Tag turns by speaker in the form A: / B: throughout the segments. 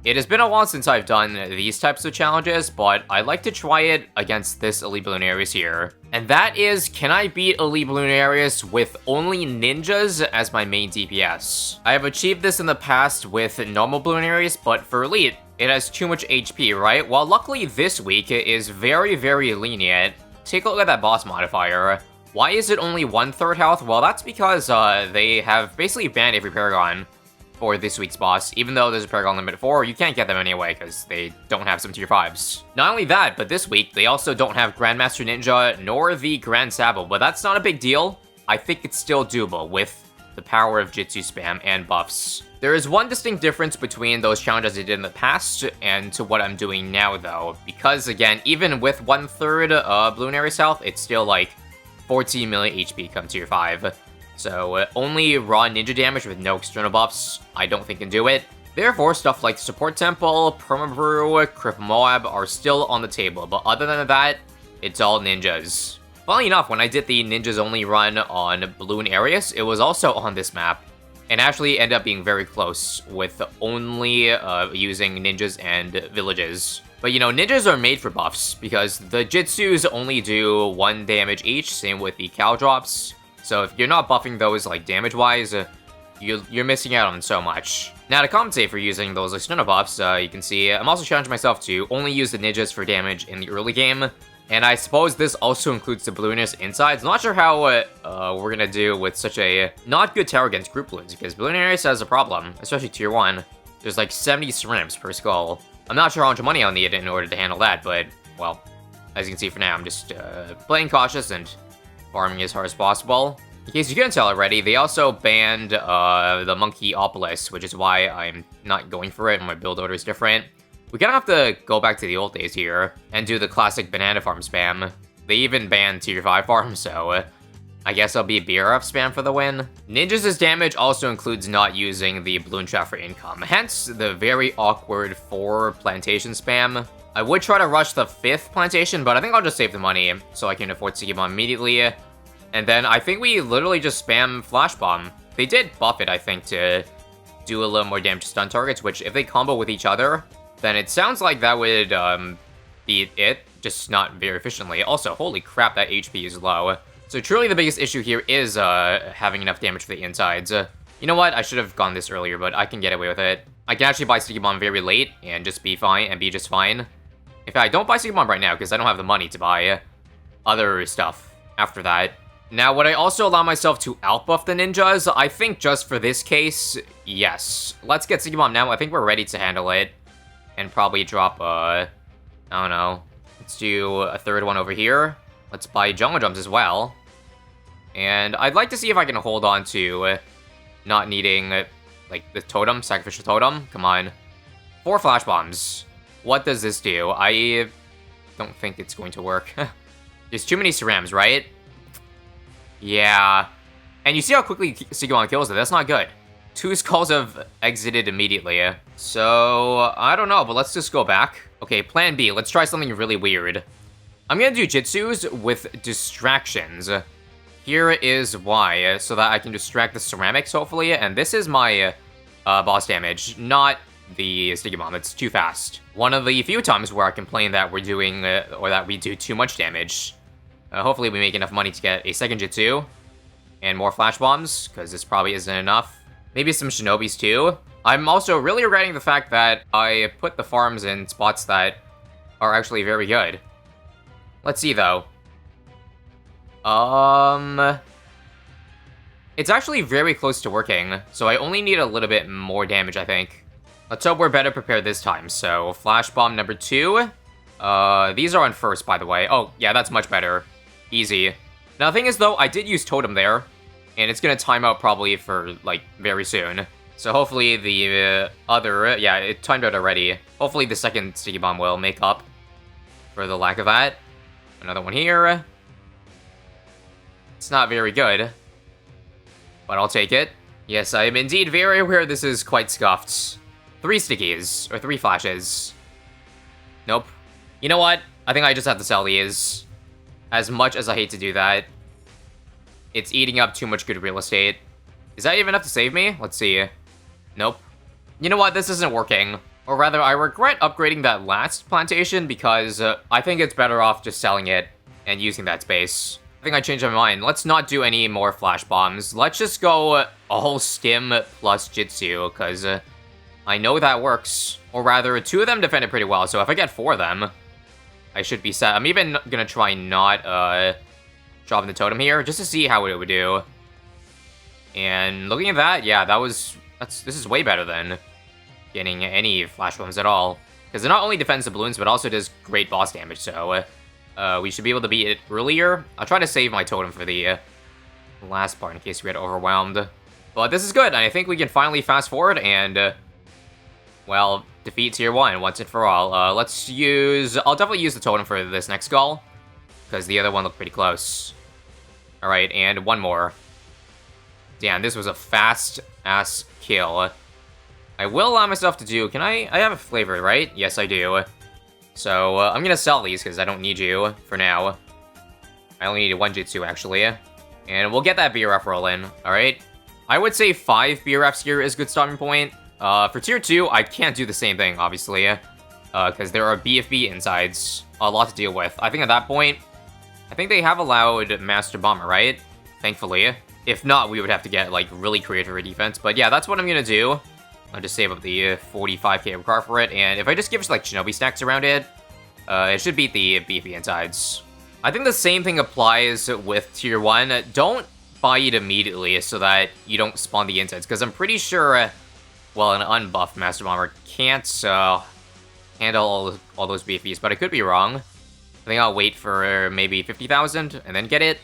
A: It has been a while since I've done these types of challenges, but I like to try it against this Elite Bloonarius here. And that is, can I beat Elite Bloonarius with only ninjas as my main DPS? I have achieved this in the past with normal Bloonarius, but for Elite, it has too much HP, right? Well, luckily this week it is very, very lenient. Take a look at that boss modifier. Why is it only 1/3 health? Well, that's because they have basically banned every paragon for this week's boss. Even though there's a paragon limit 4, you can't get them anyway because they don't have some tier 5s. Not only that, but this week they also don't have Grandmaster Ninja nor the Grand Sabo, but that's not a big deal. I think it's still doable with the power of Jitsu spam and buffs. There is one distinct difference between those challenges I did in the past and to what I'm doing now though, because again, even with 1/3 Bloonarius health, it's still like 14 million HP come tier 5. So only raw ninja damage with no external buffs, I don't think can do it. Therefore, stuff like Support Temple, Permabrew, Crip Moab are still on the table, but other than that, it's all ninjas. Funnily enough, when I did the ninjas only run on Bloonarius, it was also on this map, and actually ended up being very close with only using ninjas and villages. But you know, ninjas are made for buffs, because the Jitsus only do 1 damage each, same with the Cal drops. So if you're not buffing those like damage-wise, you're missing out on so much. Now to compensate for using those external buffs, you can see I'm also challenging myself to only use the ninjas for damage in the early game. And I suppose this also includes the Bloonarius insides. Not sure how we're gonna do with such a not good tower against group balloons, because Bloonarius has a problem, especially tier 1. There's like 70 ceramics per skull. I'm not sure how much money I'll need in order to handle that, but, well, as you can see for now, I'm just playing cautious and farming as hard as possible. In case you couldn't tell already, they also banned the Monkey Opolis, which is why I'm not going for it and my build order is different. We kind of have to go back to the old days here and do the classic banana farm spam. They even banned tier 5 farm, so I guess I'll be BRF spam for the win. Ninjas' damage also includes not using the Bloon Trap for income, hence the very awkward 4 plantation spam. I would try to rush the 5th plantation, but I think I'll just save the money so I can afford to give on immediately. And then I think we literally just spam Flash Bomb. They did buff it, I think, to do a little more damage to stun targets, which if they combo with each other, then it sounds like that would beat it, just not very efficiently. Also, holy crap, that HP is low. So truly the biggest issue here is having enough damage for the insides. You know what? I should have gone this earlier, but I can get away with it. I can actually buy Sticky Bomb very late and just be fine and be just fine. In fact, don't buy Sticky Bomb right now because I don't have the money to buy other stuff after that. Now, would I also allow myself to outbuff the ninjas? I think just for this case, yes. Let's get Sticky Bomb now. I think we're ready to handle it. And probably drop, I don't know. Let's do a 3rd one over here. Let's buy Jungle Drums as well. And I'd like to see if I can hold on to not needing, like, the totem, sacrificial totem. Come on. 4 Flash Bombs. What does this do? I don't think it's going to work. There's too many cerams, right? Yeah. And you see how quickly Sigilon kills it. That's not good. 2 skulls have exited immediately. So, I don't know, but let's just go back. Okay, plan B. Let's try something really weird. I'm gonna do Jitsus with distractions. Here is why, so that I can distract the ceramics, hopefully. And this is my boss damage, not the Sticky Bomb. It's too fast. One of the few times where I complain that we're doing, or that we do too much damage. Hopefully we make enough money to get a second Jitsu. And more Flash Bombs, because this probably isn't enough. Maybe some Shinobis too. I'm also really regretting the fact that I put the farms in spots that are actually very good. Let's see though. It's actually very close to working, so I only need a little bit more damage, I think. Let's hope we're better prepared this time. So, Flash Bomb number 2. These are on 1st, by the way. Oh, yeah, that's much better. Easy. Now, the thing is, though, I did use Totem there, and it's gonna time out probably for, like, very soon. So hopefully the other... yeah, it timed out already. Hopefully the second Sticky Bomb will make up for the lack of that. Another one here. It's not very good, but I'll take it. Yes, I am indeed very aware this is quite scuffed. 3 stickies, or 3 flashes. Nope. You know what? I think I just have to sell these. As much as I hate to do that. It's eating up too much good real estate. Is that even enough to save me? Let's see. Nope. You know what? This isn't working. Or rather, I regret upgrading that last plantation because I think it's better off just selling it and using that space. I think I changed my mind. Let's not do any more flash bombs. Let's just go a whole stim plus Jitsu, because I know that works. Or rather, 2 of them defended pretty well, so if I get 4 of them, I should be set. I'm even gonna try not dropping the totem here, just to see how it would do. And looking at that, yeah, this is way better than getting any flash bombs at all. Because it not only defends the balloons, but also does great boss damage, so we should be able to beat it earlier. I'll try to save my totem for the last part in case we get overwhelmed. But this is good, and I think we can finally fast forward and, well, defeat tier 1 once and for all. I'll definitely use the totem for this next skull, because the other one looked pretty close. Alright, and one more. Damn, this was a fast-ass kill. I will allow myself to do... I have a flavor, right? Yes, I do. So, I'm gonna sell these, because I don't need you for now. I only need 1 Jitsu, actually. And we'll get that BRF roll in, alright? I would say 5 BRFs here is a good starting point. For tier 2, I can't do the same thing, obviously. Because there are BFB insides. A lot to deal with. I think at that point, I think they have allowed Master Bomber, right? Thankfully. If not, we would have to get, like, really creative for defense. But yeah, that's what I'm gonna do. I'll just save up the 45k required for it, and if I just give like Shinobi stacks around it, it should beat the beefy insides. I think the same thing applies with tier 1. Don't buy it immediately so that you don't spawn the insides, because I'm pretty sure, well, an unbuffed Master Bomber can't handle all those beefies, but I could be wrong. I think I'll wait for maybe 50,000 and then get it.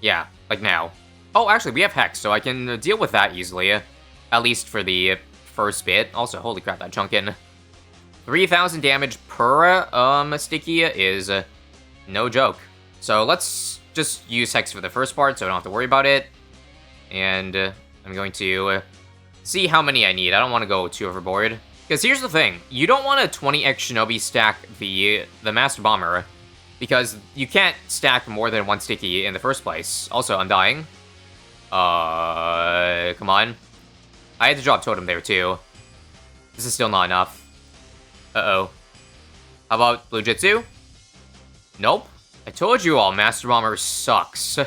A: Yeah, like now. Oh, actually, we have Hex, so I can deal with that easily, at least for the first bit. Also, holy crap, that chunk in. 3,000 damage per sticky is no joke. So let's just use Hex for the first part so I don't have to worry about it. And I'm going to see how many I need. I don't want to go too overboard. Because here's the thing. You don't want to 20x Shinobi stack the Master Bomber, because you can't stack more than 1 sticky in the first place. Also, I'm dying. Come on. I had to drop totem there, too. This is still not enough. Uh-oh. How about Blue Jitsu? Nope. I told you all, Master Bomber sucks.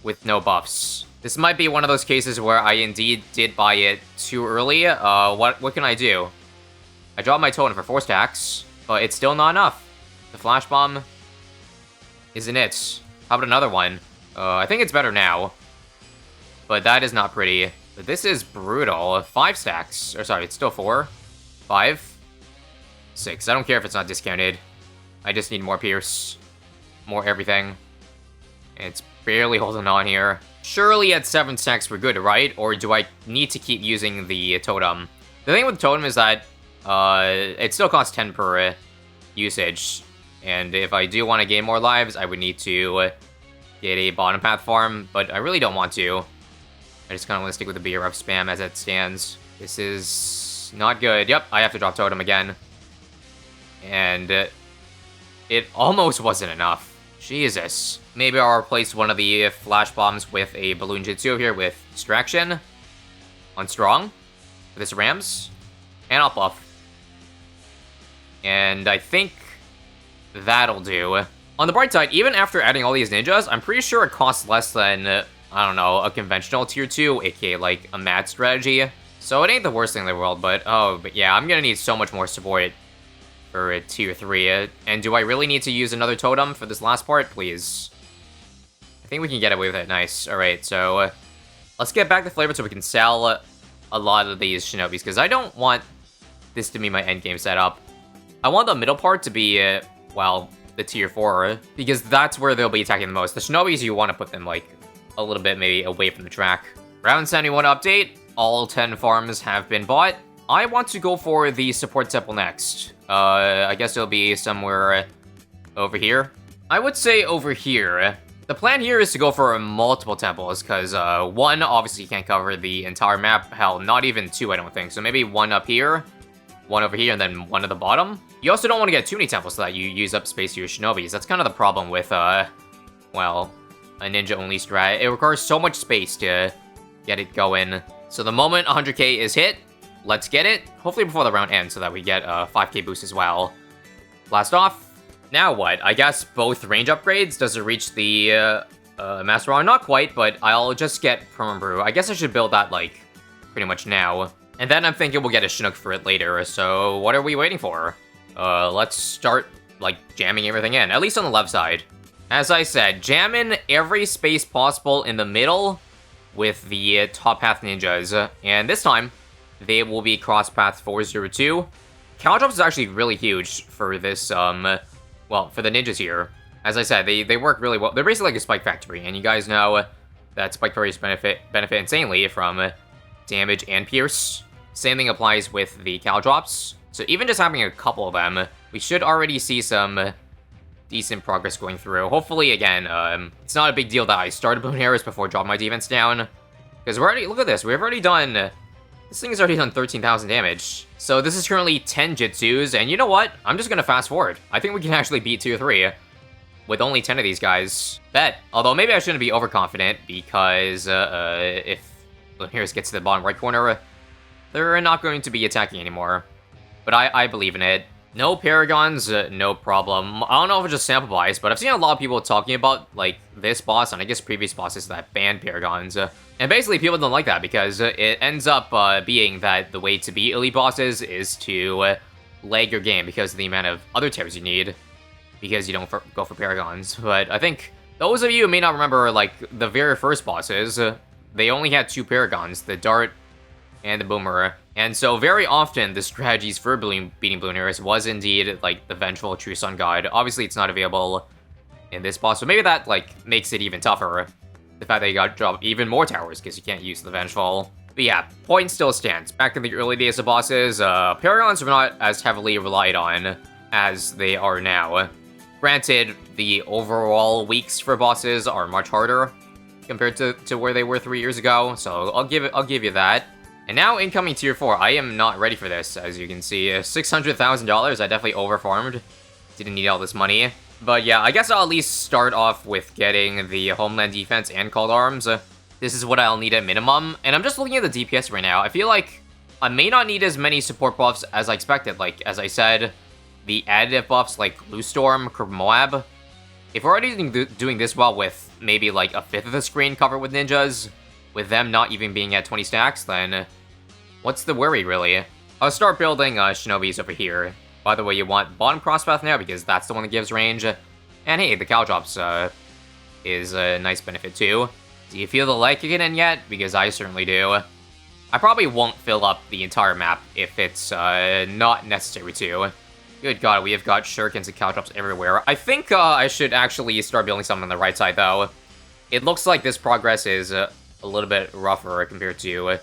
A: With no buffs. This might be one of those cases where I indeed did buy it too early. What can I do? I dropped my totem for 4 stacks, but it's still not enough. The Flash Bomb isn't it. How about another one? I think it's better now. But that is not pretty. But this is brutal. 5 stacks. Or sorry, it's still 4. 5. 6. I don't care if it's not discounted. I just need more Pierce. More everything. And it's barely holding on here. Surely at 7 stacks we're good, right? Or do I need to keep using the totem? The thing with the totem is that it still costs 10 per usage. And if I do want to gain more lives, I would need to get a bottom path farm. But I really don't want to. I just kind of want to stick with the BRF spam as it stands. This is not good. Yep, I have to drop totem again. And it almost wasn't enough. Jesus. Maybe I'll replace one of the flash bombs with a balloon jitsu here with distraction on strong for this Rams. And I'll buff. And I think that'll do. On the bright side, even after adding all these ninjas, I'm pretty sure it costs less than, I don't know, a conventional tier 2, aka like a mad strategy. So it ain't the worst thing in the world, but yeah, I'm gonna need so much more support for a tier 3. And do I really need to use another totem for this last part? Please. I think we can get away with it. Nice. Alright, so let's get back to flavor so we can sell a lot of these Shinobis, because I don't want this to be my endgame setup. I want the middle part to be, well, the tier 4, because that's where they'll be attacking the most. The Shinobis, you want to put them, like, a little bit maybe away from the track. Round 71 update. All 10 farms have been bought. I want to go for the support temple next. I guess it'll be somewhere over here. I would say over here. The plan here is to go for multiple temples, because 1 obviously can't cover the entire map. Hell, not even 2, I don't think. So maybe 1 up here, 1 over here, and then 1 at the bottom. You also don't want to get too many temples so that you use up space to your Shinobis. That's kind of the problem with, well, a ninja-only strat. It requires so much space to get it going. So the moment 100k is hit, let's get it. Hopefully before the round ends so that we get a 5k boost as well. Blast off. Now what? I guess both range upgrades. Does it reach the Master Round? Not quite, but I'll just get Perma-Brew. I guess I should build that, like, pretty much now. And then I'm thinking we'll get a Chinook for it later, so what are we waiting for? Let's start, like, jamming everything in, at least on the left side. As I said, jam in every space possible in the middle with the top path ninjas. And this time, they will be cross path 402. Caltrops is actually really huge for this, well, for the ninjas here. As I said, they work really well. They're basically like a Spike Factory, and you guys know that Spike Factories benefit insanely from damage and pierce. Same thing applies with the Caltrops. So even just having a couple of them, we should already see some decent progress going through. Hopefully, again, it's not a big deal that I started Bloonarius before dropping my defense down. Because we're already, look at this, we've already done, this thing has already done 13,000 damage. So this is currently 10 Jitsus, and you know what? I'm just gonna fast forward. I think we can actually beat 2 or 3 with only 10 of these guys. Bet. Although maybe I shouldn't be overconfident, because if Bloonarius gets to the bottom right corner, they're not going to be attacking anymore. But I believe in it. No paragons, no problem. I don't know if it's just sample bias, but I've seen a lot of people talking about, like, this boss, and I guess previous bosses that banned paragons. And basically, people don't like that, because it ends up being that the way to beat elite bosses is to lag your game because of the amount of other tears you need, because you don't go for paragons. But I think those of you who may not remember, like, the very first bosses, they only had 2 paragons, the Dart and the Boomer. And so very often the strategies for beating Bloonarius was indeed like the Vengeful True Sun God. Obviously it's not available in this boss, so maybe that like makes it even tougher. The fact that you got to drop even more towers because you can't use the Vengeful. But yeah, point still stands. Back in the early days of bosses, paragons were not as heavily relied on as they are now. Granted, the overall weeks for bosses are much harder compared to where they were 3 years ago, so I'll give you that. And now, incoming Tier 4, I am not ready for this, as you can see. $600,000, I definitely overfarmed. Didn't need all this money. But yeah, I guess I'll at least start off with getting the Homeland Defense and Called Arms. This is what I'll need at minimum. And I'm just looking at the DPS right now. I feel like I may not need as many support buffs as I expected. Like, as I said, the additive buffs like Blue Storm, Curb Moab. If we're already doing this well with maybe like a fifth of the screen covered with ninjas, with them not even being at 20 stacks, then what's the worry, really? I'll start building Shinobis over here. By the way, you want bottom crosspath now, because that's the one that gives range. And hey, the Caltrops is a nice benefit too. Do you feel the lag kicking in yet? Because I certainly do. I probably won't fill up the entire map if it's not necessary to. Good god, we have got shurikens and Caltrops everywhere. I think I should actually start building something on the right side, though. It looks like this progress is a little bit rougher compared to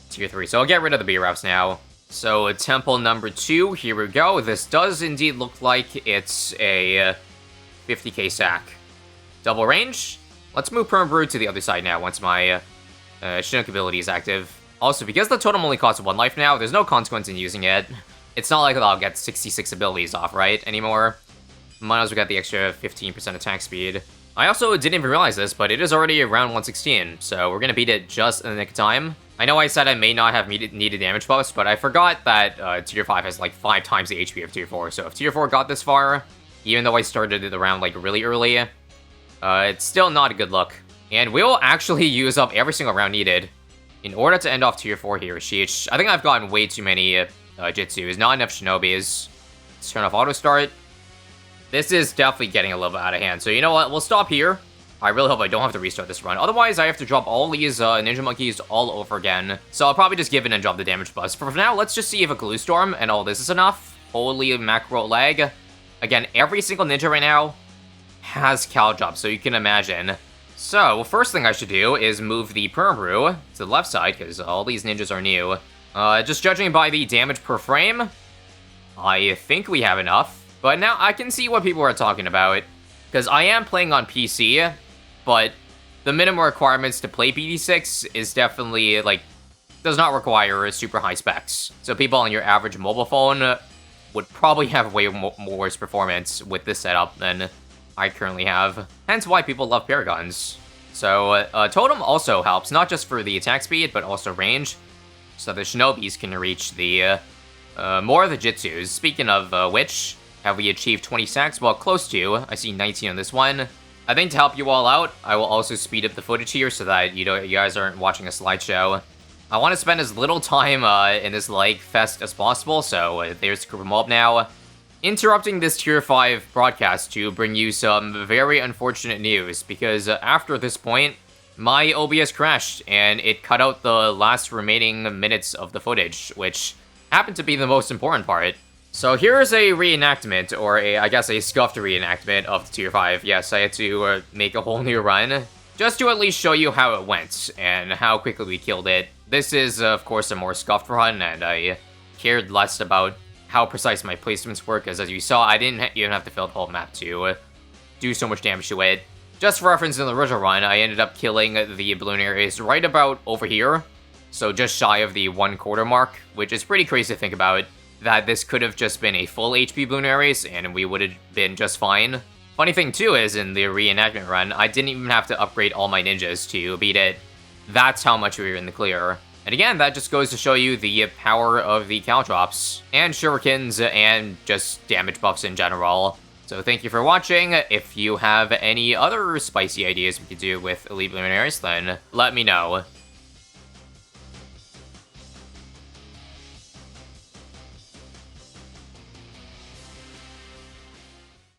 A: Tier 3. So I'll get rid of the B-Routes now. So temple number 2, here we go. This does indeed look like it's a 50k sack. Double range. Let's move Perma-Brew to the other side now once my Chinook ability is active. Also, because the totem only costs 1 life now, there's no consequence in using it. It's not like I'll get 66 abilities off, right, anymore. Might as well get the extra 15% attack speed. I also didn't even realize this, but it is already around 116, so we're gonna beat it just in the nick of time. I know I said I may not have needed damage buffs, but I forgot that Tier 5 has like 5 times the HP of Tier 4, so if Tier 4 got this far, even though I started it around like really early, it's still not a good look. And we'll actually use up every single round needed in order to end off Tier 4 here, Sheesh. I think I've gotten way too many Jitsus, not enough Shinobis. Let's turn off auto start. This is definitely getting a little bit out of hand, so you know what, we'll stop here. I really hope I don't have to restart this run, otherwise I have to drop all these Ninja Monkeys all over again. So I'll probably just give in and drop the damage bus. For now, let's just see if a Glue Storm and all this is enough. Holy macro lag. Again, every single ninja right now has Caltrops, so you can imagine. So, first thing I should do is move the Perma-Brew to the left side, because all these ninjas are new. Just judging by the damage per frame, I think we have enough. But now I can see what people are talking about, because I am playing on PC, but the minimum requirements to play BD6 is definitely, like, does not require super high specs. So people on your average mobile phone would probably have way more worse performance with this setup than I currently have. Hence why people love paragons. So Totem also helps, not just for the attack speed, but also range. so the Shinobis can reach the more of the Jitsus. Speaking of which, have we achieved 20 stacks? Well, close to. I see 19 on this one. I think to help you all out, I will also speed up the footage here so that you guys aren't watching a slideshow. I want to spend as little time in this leg fest as possible, so there's the group mob now. Interrupting this Tier 5 broadcast to bring you some very unfortunate news, because after this point, my OBS crashed, and it cut out the last remaining minutes of the footage, which happened to be the most important part. So here's a reenactment, or I guess a scuffed reenactment of the Tier 5. Yes, I had to make a whole new run, just to at least show you how it went, and how quickly we killed it. This is, of course, a more scuffed run, and I cared less about how precise my placements were, because as you saw, I didn't even have to fill the whole map to do so much damage to it. Just for reference, in the original run, I ended up killing the Bloonarius right about over here, so just shy of the 1/4 mark, which is pretty crazy to think about, that this could have just been a full HP Bloonarius, and we would have been just fine. Funny thing, too, is in the reenactment run, I didn't even have to upgrade all my ninjas to beat it. That's how much we were in the clear. And again, that just goes to show you the power of the Caltrops, and Shurikens, and just damage buffs in general. So thank you for watching. If you have any other spicy ideas we could do with Elite Bloonarius, then let me know.